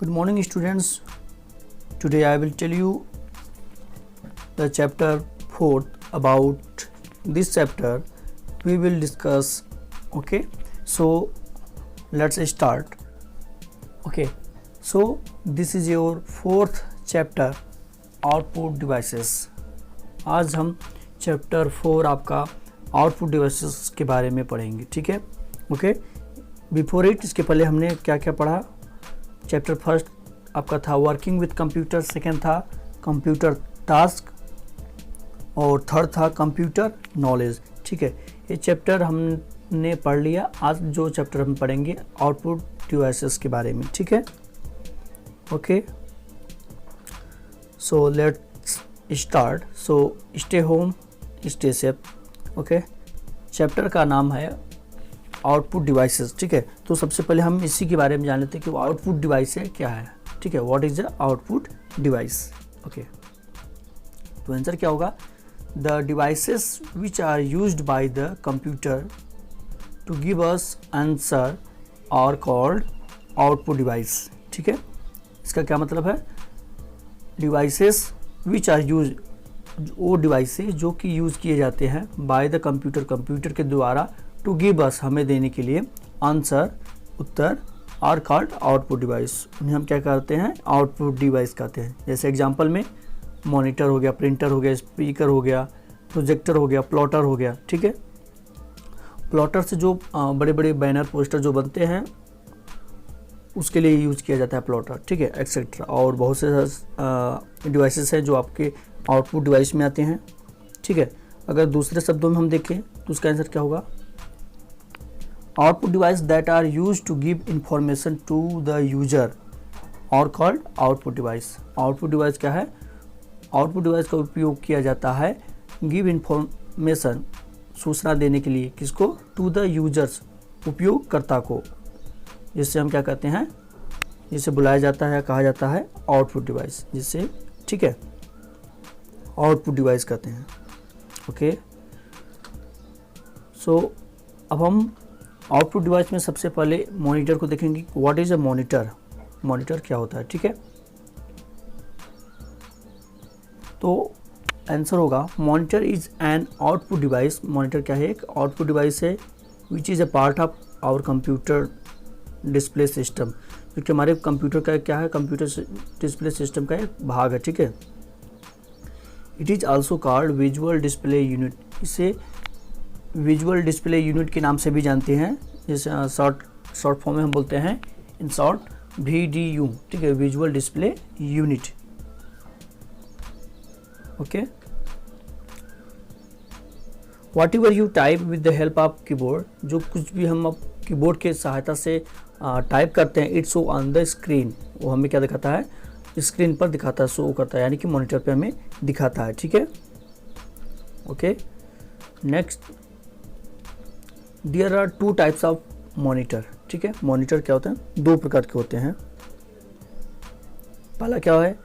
Good morning, students. Today I will tell you the chapter 4th. About this chapter we will discuss. Okay, so let's start. Okay, so this is your 4th chapter, output devices. आज हम chapter 4 आपका output devices के बारे में पढ़ेंगे. ठीक है. Okay, before it इसके पहले हमने क्या क्या पढ़ा. चैप्टर फर्स्ट आपका था वर्किंग विथ कंप्यूटर, सेकेंड था कंप्यूटर टास्क और थर्ड था कंप्यूटर नॉलेज. ठीक है, ये चैप्टर हमने पढ़ लिया. आज जो चैप्टर हम पढ़ेंगे आउटपुट डिवाइसेस के बारे में. ठीक है. Okay, so let's start. So stay home, stay safe. Okay, chapter का नाम है आउटपुट डिवाइसेस. ठीक है, तो सबसे पहले हम इसी के बारे में जान लेते हैं कि वो आउटपुट डिवाइस है क्या है. ठीक है, what is the output device. Okay, तो आंसर क्या होगा. The devices which are used by the computer to give us answer are called output device. ठीक है, इसका क्या मतलब है. डिवाइसेस विच आर यूज, वो डिवाइसेस जो कि यूज़ किए जाते हैं बाय द कंप्यूटर, कंप्यूटर के द्वारा, टू गिव अस, हमें देने के लिए, आंसर, उत्तर, आर कॉल्ड आउटपुट डिवाइस. उन्हें हम क्या कहते हैं, आउटपुट डिवाइस कहते हैं. जैसे एग्जांपल में मॉनिटर हो गया, प्रिंटर हो गया, स्पीकर हो गया, प्रोजेक्टर हो गया, प्लॉटर हो गया. ठीक है, प्लॉटर से जो बड़े बड़े बैनर पोस्टर जो बनते हैं उसके लिए यूज किया जाता है प्लॉटर. ठीक है, एक्सेट्रा. और बहुत से डिवाइसेस हैं जो आपके आउटपुट डिवाइस में आते हैं. ठीक है, अगर दूसरे शब्दों में हम देखें तो उसका आंसर क्या होगा. Output device that are used to give information to the user और called output device. Output device क्या है. आउटपुट डिवाइस का उपयोग किया जाता है गिव इंफॉर्मेशन, सूचना देने के लिए. किसको, टू द यूजर्स, उपयोगकर्ता को, जिससे हम क्या कहते हैं, जिसे बुलाया जाता है, कहा जाता है आउटपुट डिवाइस, जिससे, ठीक है, आउटपुट डिवाइस कहते हैं. ओके, सो अब हम आउटपुट डिवाइस में सबसे पहले मॉनिटर को देखेंगे. What is a monitor. Monitor क्या होता है. ठीक है, तो आंसर होगा monitor is an output device. Monitor क्या है, एक आउटपुट डिवाइस है which is a part of our computer display system, जो कि हमारे कंप्यूटर का क्या है, कंप्यूटर डिस्प्ले सिस्टम का एक भाग है. ठीक है. It is also called visual display unit. इसे विजुअल डिस्प्ले यूनिट के नाम से भी जानते हैं. जैसे शॉर्ट फॉर्म में हम बोलते हैं इन शॉर्ट VDU. ठीक है, visual display unit. Okay, what ever you type with the help of keyboard, जो कुछ भी हम अब कीबोर्ड के सहायता से टाइप करते हैं, it's show on the screen. वो हमें क्या दिखाता है, स्क्रीन पर दिखाता है, शो करता है, यानी कि मॉनिटर पे हमें दिखाता है. ठीक है. Okay, next, there are 2 types of monitor. ठीक है, मॉनिटर क्या होते हैं, 2 प्रकार के होते हैं. पहला क्या है,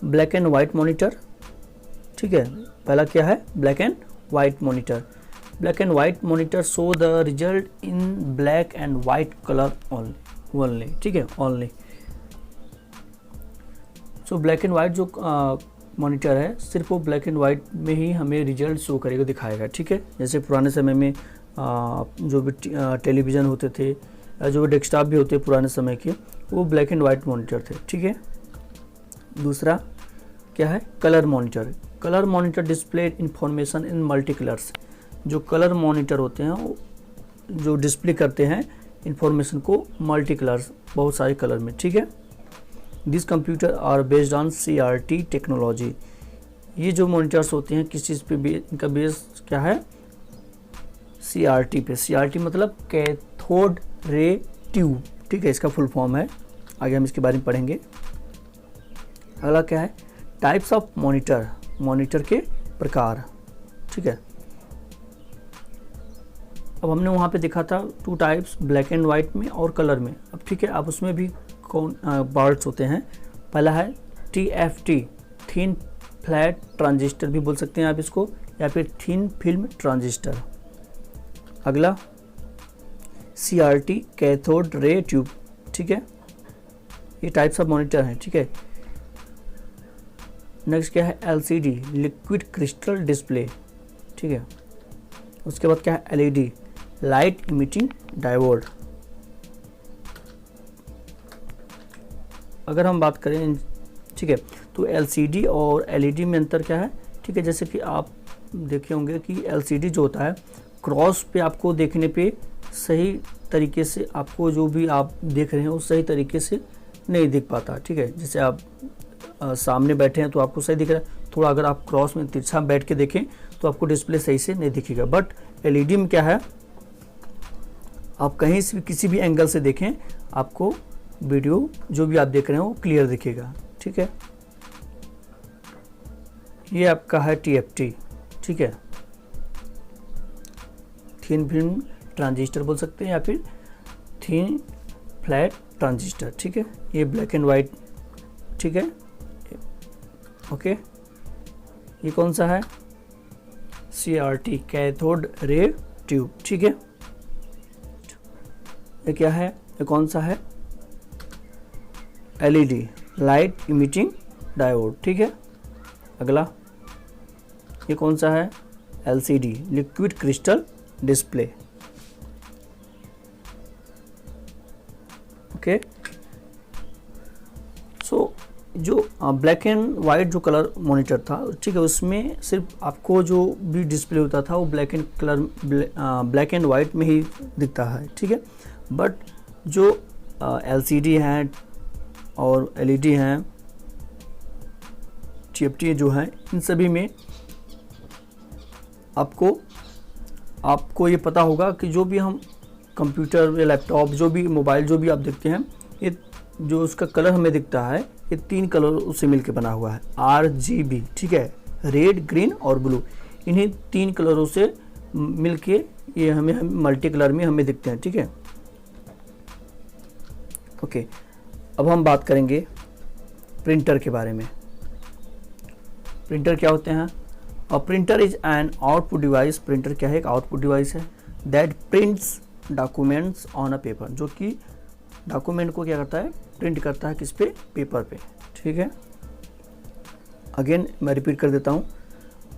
ब्लैक एंड वाइट मॉनिटर. ठीक है, पहला क्या है, black and white monitor. Black and white monitor show the result in black and white colour only. ठीक है, only. So black and white जो मॉनिटर है, सिर्फ वो ब्लैक एंड वाइट में ही हमें रिजल्ट शो करेगा, दिखाएगा. ठीक है, जैसे पुराने समय में जो भी टेलीविज़न होते थे या जो भी डेस्कटॉप भी होते पुराने समय के, वो ब्लैक एंड वाइट मॉनिटर थे. ठीक है. दूसरा क्या है, colour monitor. Colour monitor display information in multi colours. जो कलर मॉनिटर होते हैं वो जो डिस्प्ले करते हैं इंफॉर्मेशन को मल्टी कलर्स, बहुत सारे कलर में. ठीक है. This computer are based on CRT technology. ये जो मॉनिटर्स होते हैं किस चीज़ पे इनका बेस क्या है, CRT पे. CRT मतलब कैथोड रे ट्यूब. ठीक है, इसका फुल फॉर्म है, आगे हम इसके बारे में पढ़ेंगे. अगला क्या है, टाइप्स ऑफ मॉनिटर. मॉनिटर के प्रकार. ठीक है, अब हमने वहाँ पे देखा था 2 टाइप्स, ब्लैक एंड वाइट में और कलर में. अब ठीक है, अब उसमें भी कौन पार्ट्स होते हैं. पहला है TFT, थिन फ्लैट ट्रांजिस्टर भी बोल सकते हैं आप इसको, या फिर थिन फिल्म ट्रांजिस्टर. अगला CRT, कैथोड रे ट्यूब. ठीक है, ये टाइप्स ऑफ मॉनिटर हैं, ठीक है। नेक्स्ट क्या है, LCD लिक्विड क्रिस्टल डिस्प्ले, ठीक है। उसके बाद क्या है, LED लाइट इमिटिंग डायोड। अगर हम बात करें, ठीक है, तो LCD और LED में अंतर क्या है, ठीक है। जैसे कि आप देखे होंगे कि LCD जो होता है क्रॉस पे आपको देखने पे सही तरीके से, आपको जो भी आप देख रहे हैं वो सही तरीके से नहीं दिख पाता, ठीक है। जैसे आप सामने बैठे हैं तो आपको सही दिख रहा है, थोड़ा अगर आप क्रॉस में तिरछा बैठ के देखें तो आपको डिस्प्ले सही से नहीं दिखेगा। बट LED में क्या है, आप कहीं से भी किसी भी एंगल से देखें आपको वीडियो जो भी आप देख रहे हैं वो क्लियर दिखेगा, ठीक है। ये आपका है TFT, ठीक है, थिन फिल्म ट्रांजिस्टर बोल सकते हैं या फिर थिन फ्लैट ट्रांजिस्टर, ठीक है। ये ब्लैक एंड वाइट, ठीक है, ओके। ये कौन सा है, CRT कैथोड रे ट्यूब, ठीक है। ये क्या है, ये कौन सा है, LED लाइट इमिटिंग डायोड, ठीक है। अगला ये कौन सा है, LCD liquid crystal display, okay. So जो ब्लैक एंड वाइट जो कलर मॉनिटर था, ठीक है, उसमें सिर्फ आपको जो भी डिस्प्ले होता था वो ब्लैक एंड वाइट में ही दिखता है, ठीक है। बट जो LCD हैं और LED हैं, TFT जो हैं, इन सभी में आपको ये पता होगा कि जो भी हम कंप्यूटर या लैपटॉप, जो भी मोबाइल, जो भी आप देखते हैं, ये जो उसका कलर हमें दिखता है ये 3 कलर उससे मिलकर बना हुआ है, RGB, ठीक है, रेड, ग्रीन और ब्लू। इन्हीं 3 कलरों से मिलके ये हमें मल्टी कलर में हमें दिखते हैं, ठीक है, ओके। अब हम बात करेंगे प्रिंटर के बारे में। प्रिंटर क्या होते हैं, और printer is an output device. Printer क्या है, एक आउटपुट डिवाइस है that prints documents on a paper, जो कि डॉक्यूमेंट को क्या करता है, प्रिंट करता है किस पे, पेपर पे, ठीक है। अगेन मैं रिपीट कर देता हूँ,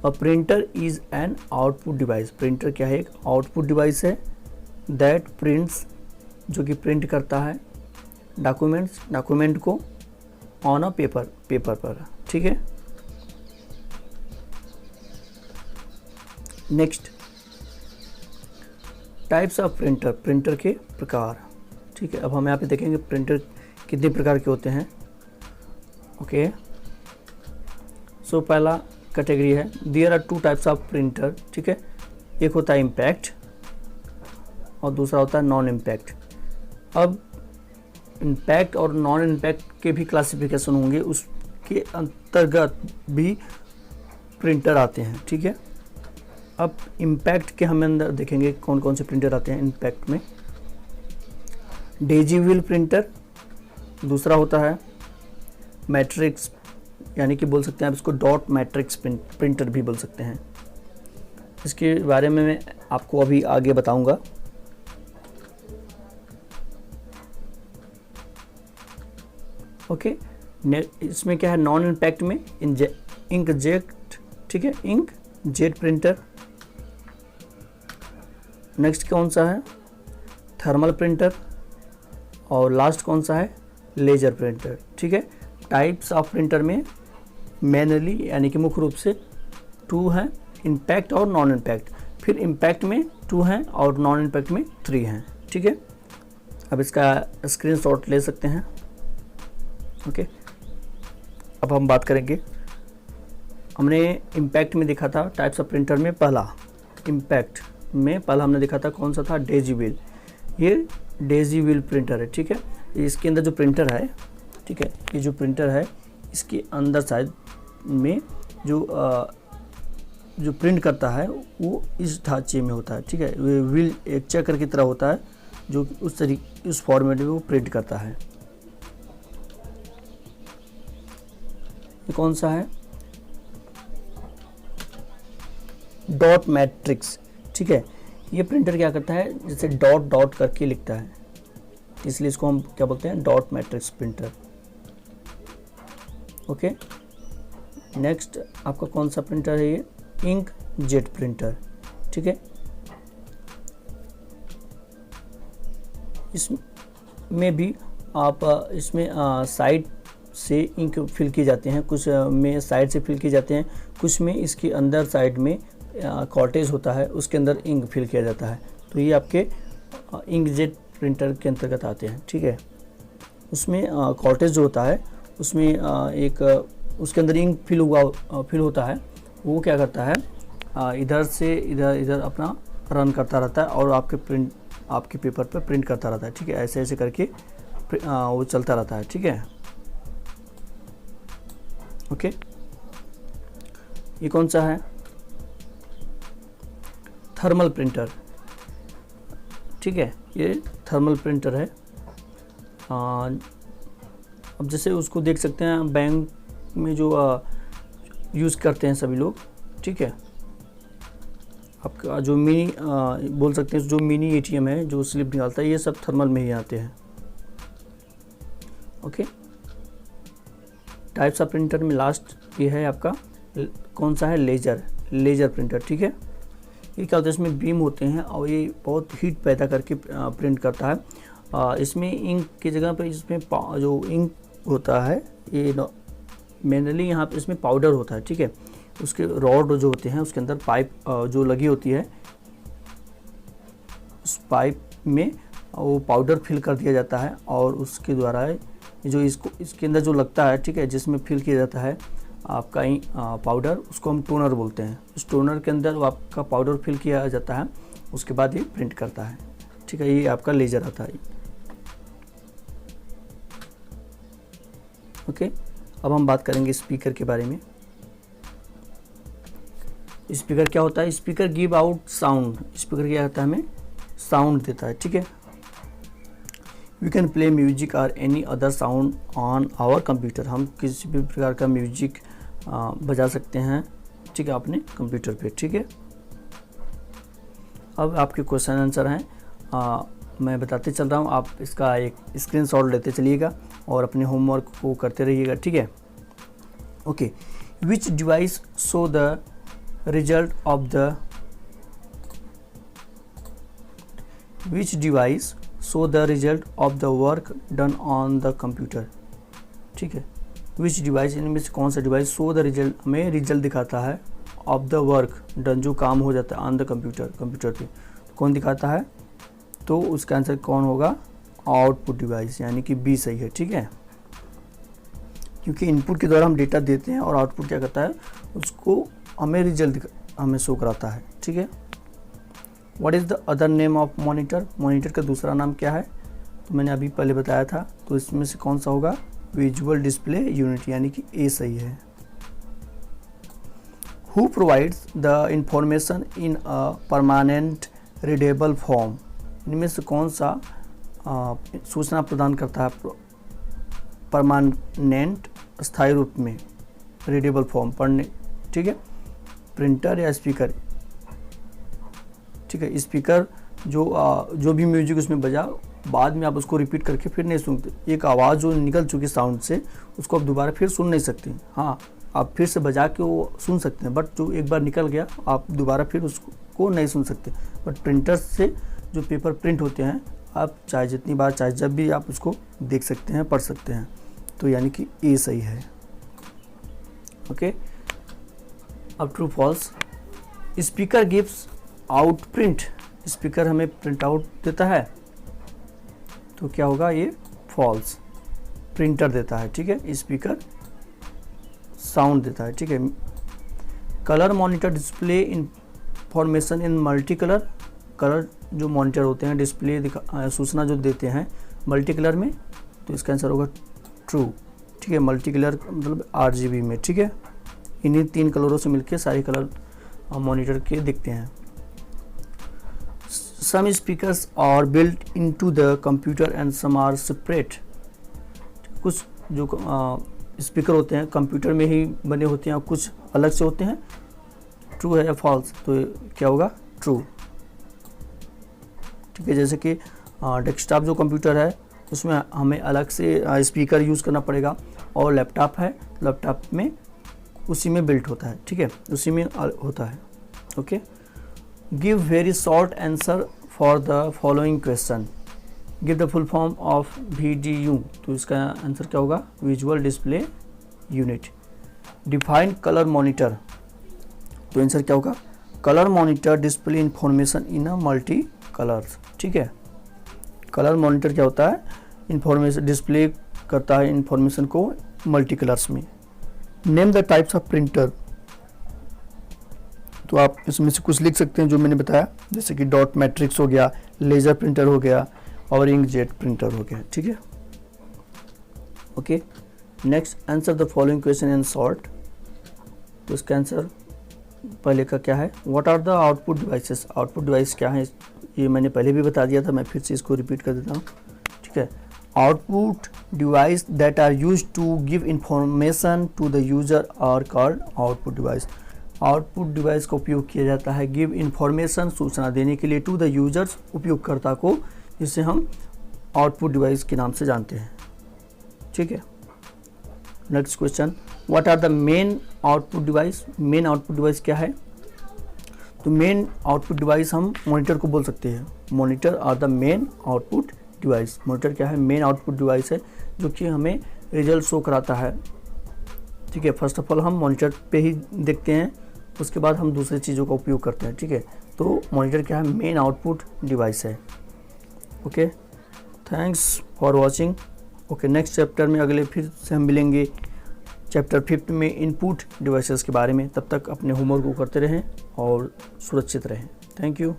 a printer is an output device. Printer क्या है, एक आउटपुट डिवाइस है दैट प्रिंट्स, जो कि प्रिंट करता है डॉक्यूमेंट को ऑन अ पेपर पर, ठीक है। Next, types of printer, printer के प्रकार, ठीक है। अब हम यहाँ पे देखेंगे प्रिंटर कितने प्रकार के होते हैं, ओके। सो पहला कैटेगरी है, there are 2 types of printer, ठीक है। एक होता है इम्पैक्ट और दूसरा होता है नॉन इम्पैक्ट। अब इम्पैक्ट और नॉन इम्पैक्ट के भी क्लासिफिकेशन होंगे, उसके अंतर्गत भी प्रिंटर आते हैं, ठीक है। अब इम्पैक्ट के हम अंदर देखेंगे कौन कौन से प्रिंटर आते हैं इम्पैक्ट में। डेजी व्हील प्रिंटर, दूसरा होता है मैट्रिक्स, यानी कि बोल सकते हैं आप इसको डॉट मैट्रिक्स प्रिंटर भी बोल सकते हैं। इसके बारे में मैं आपको अभी आगे बताऊंगा। ओके, इसमें क्या है, नॉन इम्पैक्ट में इंक जेट, ठीक है, इंक जेट प्रिंटर। नेक्स्ट कौन सा है, थर्मल प्रिंटर। और लास्ट कौन सा है, लेजर प्रिंटर, ठीक है। टाइप्स ऑफ प्रिंटर में मैनुअली यानी कि मुख्य रूप से 2 हैं, इम्पैक्ट और नॉन इम्पैक्ट। फिर इम्पैक्ट में 2 हैं और नॉन इम्पैक्ट में 3 हैं, ठीक है। अब इसका स्क्रीनशॉट ले सकते हैं, ओके। अब हम बात करेंगे, हमने इम्पैक्ट में देखा था टाइप्स ऑफ प्रिंटर में, पहला इम्पैक्ट में पहला हमने देखा था कौन सा था, डेजी व्हील। ये डेजी व्हील प्रिंटर है, ठीक है। इसके अंदर जो प्रिंटर है, ठीक है, ये जो प्रिंटर है इसके अंदर साइड में जो प्रिंट करता है वो इस ढांचे में होता है, ठीक है। व्हील एक चक्र की तरह होता है जो उस फॉर्मेट में वो प्रिंट करता है। ये कौन सा है, डॉट मैट्रिक्स, ठीक है। ये प्रिंटर क्या करता है, जैसे डॉट डॉट करके लिखता है, इसलिए इसको हम क्या बोलते हैं, dot matrix printer, okay. Next आपका कौन सा प्रिंटर है? ये इंक जेट प्रिंटर, ठीक है। इसमें भी आप इसमें साइड से इंक फिल किए जाते हैं, कुछ में साइड से फिल किए जाते हैं, कुछ में इसके अंदर साइड में कॉर्टेज होता है, उसके अंदर इंक फिल किया जाता है। तो ये आपके इंक जेट प्रिंटर के अंतर्गत आते हैं, ठीक है। उसमें कॉर्टेज जो होता है उसमें एक उसके अंदर इंक फिल होता है। वो क्या करता है, इधर से इधर अपना रन करता रहता है और आपके पेपर पर प्रिंट करता रहता है, ठीक है। ऐसे ऐसे करके वो चलता रहता है, ठीक है। ओके, ये कौन सा है? थर्मल प्रिंटर, ठीक है। ये थर्मल प्रिंटर है। अब जैसे उसको देख सकते हैं बैंक में जो यूज़ करते हैं सभी लोग, ठीक है। आपका जो मिनी बोल सकते हैं, जो मिनी एटीएम है जो स्लिप निकालता है, ये सब थर्मल में ही आते हैं। ओके, टाइप्स ऑफ प्रिंटर में लास्ट ये है आपका कौन सा है? लेजर प्रिंटर, ठीक है। ये क्या होता है, इसमें बीम होते हैं और ये बहुत हीट पैदा करके प्रिंट करता है। इसमें इंक की जगह पे इसमें जो इंक होता है ये मेनली यहाँ पे इसमें पाउडर होता है, ठीक है। उसके रॉड जो होते हैं उसके अंदर पाइप जो लगी होती है, उस पाइप में वो पाउडर फिल कर दिया जाता है और उसके द्वारा जो इसके अंदर जो लगता है, ठीक है, जिसमें फिल किया जाता है आपका पाउडर, उसको हम टोनर बोलते हैं। उस टोनर के अंदर आपका पाउडर फिल किया जाता है, उसके बाद ये प्रिंट करता है, ठीक है। ये आपका लेजर आता है। ओके, अब हम बात करेंगे स्पीकर के बारे में। स्पीकर क्या होता है? Speaker give out sound. Speaker क्या होता है? हमें साउंड देता है, ठीक है। वी कैन प्ले म्यूजिक और any other sound on our computer. हम किसी भी प्रकार का म्यूजिक बजा सकते हैं, ठीक है, अपने कंप्यूटर पे, ठीक है। अब आपके क्वेश्चन आंसर हैं, मैं बताते चल रहा हूँ, आप इसका एक स्क्रीनशॉट लेते चलिएगा और अपने होमवर्क को करते रहिएगा, ठीक है। Okay, which device show the result of the work done on the computer, ठीक है। विच डिवाइस, इनमें से कौन सा डिवाइस शो द रिजल्ट, हमें रिजल्ट दिखाता है, ऑफ द वर्क डन, जो काम हो जाता है ऑन द कंप्यूटर पे, कौन दिखाता है? तो उसका आंसर कौन होगा? आउटपुट डिवाइस, यानी कि बी सही है, ठीक है। क्योंकि इनपुट के द्वारा हम डेटा देते हैं और आउटपुट क्या करता है, उसको हमें रिजल्ट हमें शो कराता है, ठीक है। What is the other name of monitor? Monitor का दूसरा नाम क्या है? तो मैंने अभी पहले बताया था, तो इसमें से कौन सा होगा? विजुअल डिस्प्ले यूनिट, यानी कि ए सही है। Who provides the information in a permanent readable form? इनमें से कौन सा सूचना प्रदान करता है परमानेंट, स्थायी रूप में, रीडेबल फॉर्म, पढ़ने, ठीक है। प्रिंटर या स्पीकर, ठीक है। स्पीकर जो भी म्यूजिक उसमें बजा, बाद में आप उसको रिपीट करके फिर नहीं सुनते। एक आवाज़ जो निकल चुकी साउंड से, उसको आप दोबारा फिर सुन नहीं सकते। हाँ, आप फिर से बजा के वो सुन सकते हैं, बट जो एक बार निकल गया आप दोबारा फिर उसको नहीं सुन सकते। बट प्रिंटर से जो पेपर प्रिंट होते हैं, आप चाहे जितनी बार चाहे जब भी आप उसको देख सकते हैं, पढ़ सकते हैं। तो यानी कि ए सही है। ओके, अब true false. Speaker gives out print. Speaker हमें प्रिंट आउट देता है, तो क्या होगा? ये फॉल्स। प्रिंटर देता है, ठीक है। स्पीकर साउंड देता है, ठीक है। Colour monitor display information in multi colour. Colour जो मॉनिटर होते हैं डिस्प्ले सूचना जो देते हैं मल्टी कलर में, तो इसका आंसर होगा ट्रू, ठीक है। मल्टी कलर मतलब RGB में, ठीक है। इन्हीं 3 कलरों से मिलके सारे कलर मॉनिटर के दिखते हैं। Some speakers are built into the computer and some are separate. कुछ जो स्पीकर होते हैं कंप्यूटर में ही बने होते हैं और कुछ अलग से होते हैं। ट्रू है या फॉल्स? तो क्या होगा? ट्रू, ठीक है। जैसे कि डेस्कटॉप जो कंप्यूटर है उसमें हमें अलग से स्पीकर यूज़ करना पड़ेगा, और लैपटॉप है, लैपटॉप में उसी में बिल्ट होता है, ठीक है, उसी में होता है। Okay, give very short answer for the following question, give the full form of VDU, तो इसका आंसर क्या होगा, visual display unit. Define colour monitor, तो आंसर क्या होगा, colour monitor display information in a multi colours, ठीक है। Colour monitor क्या होता है, इंफॉर्मेशन डिस्प्ले करता है इंफॉर्मेशन को मल्टी कलर्स में। Name the types of printer, तो आप इसमें से कुछ लिख सकते हैं जो मैंने बताया, जैसे कि डॉट मैट्रिक्स हो गया, लेजर प्रिंटर हो गया, और इंकजेट प्रिंटर हो गया, ठीक है। Okay, next answer the following question in short, तो इसका आंसर पहले का क्या है, what are the output devices, output device क्या है, ये मैंने पहले भी बता दिया था, मैं फिर से इसको रिपीट कर देता हूँ, ठीक है। Output device that are used to give information to the user are called output device. Output device का उपयोग किया जाता है गिव इंफॉर्मेशन, सूचना देने के लिए, टू द यूजर्स, उपयोगकर्ता को, जिसे हम आउटपुट डिवाइस के नाम से जानते हैं, ठीक है। Next question, what are the main output device, main output device क्या है, तो मेन आउटपुट डिवाइस हम मॉनिटर को बोल सकते हैं, monitor are the main output device. Monitor क्या है, मेन आउटपुट डिवाइस है जो कि हमें रिजल्ट शो कराता है, ठीक है। फर्स्ट ऑफ ऑल हम मॉनिटर पे ही देखते हैं, उसके बाद हम दूसरी चीज़ों का उपयोग करते हैं, ठीक है। तो मॉनिटर क्या है, मेन आउटपुट डिवाइस है। Okay, thanks for watching. Okay, next chapter में अगले फिर से हम मिलेंगे चैप्टर 5 में इनपुट डिवाइसेस के बारे में। तब तक अपने होमवर्क को करते रहें और सुरक्षित रहें। Thank you.